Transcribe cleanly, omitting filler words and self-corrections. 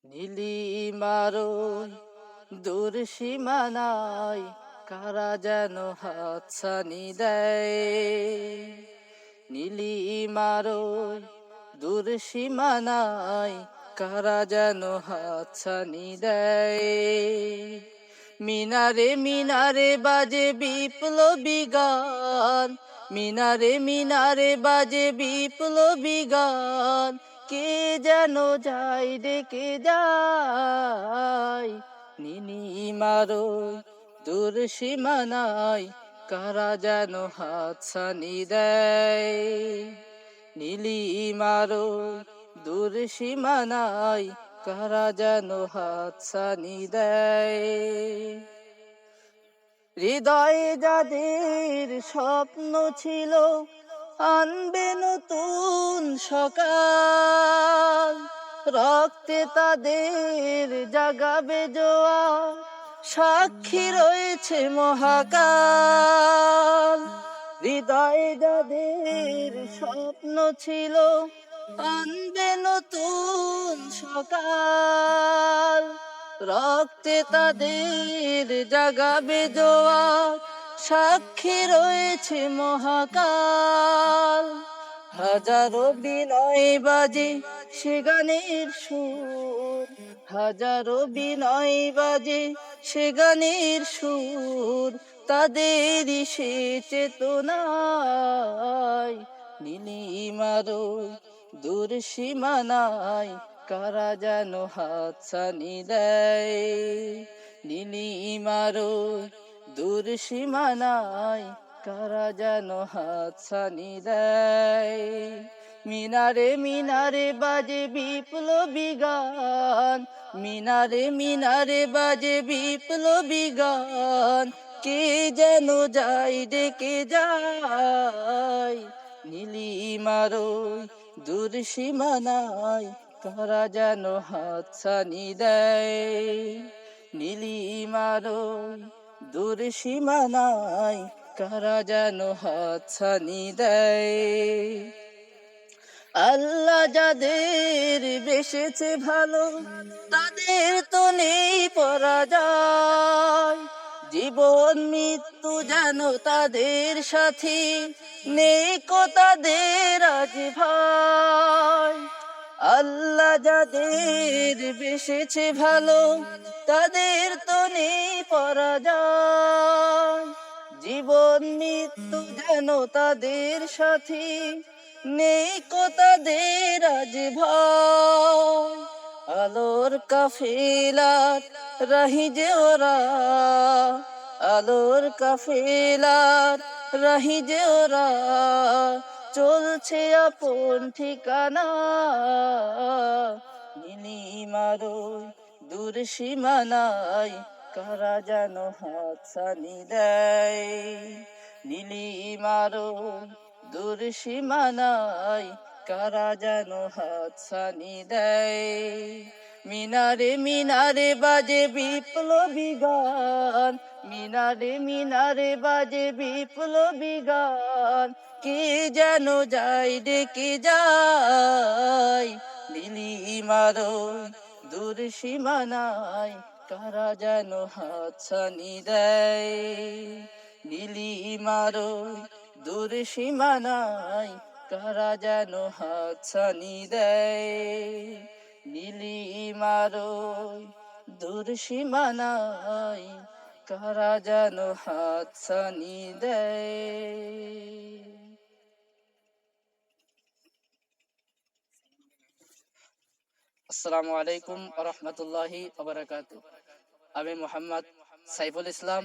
নীলিমারো দূর সীমানায় কারা যেন হাতছানি দেয়। নীলিমারো দূর সীমানায় কারা যেন হাতছানি দেয়। মিনারে মিনারে বাজে বিপ্লবী গান, মিনারে মিনারে বাজে বিপ্লবী গান, কে যেন যায় ডেকে যায়। নীলিমারো দূর সীমানায় কারা যেন হাতছানি দেয়। নীলিমারো দূর সীমানায় কারা যেন হাতছানি দেয়। হৃদয়ে যাদের স্বপ্ন ছিল আনবে নতুন সকাল, রক্তে তাদের জাগাবে জোয়ার, সাক্ষী রয়েছে মহাকাল। হৃদয়ে যাদের স্বপ্ন ছিল আনবে নতুন সকাল, রক্তে তাদের জাগাবে জোয়ার, সাক্ষী রয়েছে মহাকাল। হাজারো বিনয় বাজে সে গানের সুর, হাজারো বিনয় বাজে সে গানের সুর, তাদেরই সে চেতনায়। নীলিমারো দূর সীমানায় কারা যেন হাতছানি দেয়। নীলিমারো দূর সীমানায় কারা যেন হাতছানি দেয়। মিনারে মিনারে বাজে বিপ্লবী গান, মিনারে মিনারে বাজে বিপ্লবী গান, কে যেন যায় ডেকে যায়। নীলিমারো দূর সীমানায় কারা যেন হাতছানি দেয়। নীলিমারো দূর সীমানায় কারা যেন হাতছানি দেয়। আল্লাহ যাদের বেসেছে ভালো তাদের তো নেই পরাজয়, জীবন মৃত্যু যেন তাদের সাথী, নেই কো তাদের আজ ভয়। আল্লাহ যাদের বেসেছে ভালো তাদের তো নেই পরাজয়, জীবন মৃত্যু যেন তাদের সাথী, নেই কো তাদের আজ ভয়। আলোর কাফেলার রাহি যে ওরা, আলোর কাফেলার রাহি যে ওরা, চলছে আপন ঠিকানা। নীলিমারো দূর সীমানায় কারা যেন হাতছানি দেয়। নীলিমারো দূর সীমানায় কারা যেন হাতছানি দেয়। মিনারে মিনারে বাজে বিপ্লবী গান, মিনারে মিনারে বাজে বিপ্লবী গান, কে যেন যায় ডেকে যায়। নীলিমারো দূর সীমানায় কারা যেন হাতছানি দেয়। নীলিমারো দূর সীমানায় কারা যেন হাতছানি দেয়। নীলিমারো দূর সীমানায় কারা যেন হাতছানি দেয়। আসসালামু আলাইকুম ওয়া রাহমাতুল্লাহি ওয়া বারাকাতুহু। আমি মোহাম্মদ সাইফুল ইসলাম,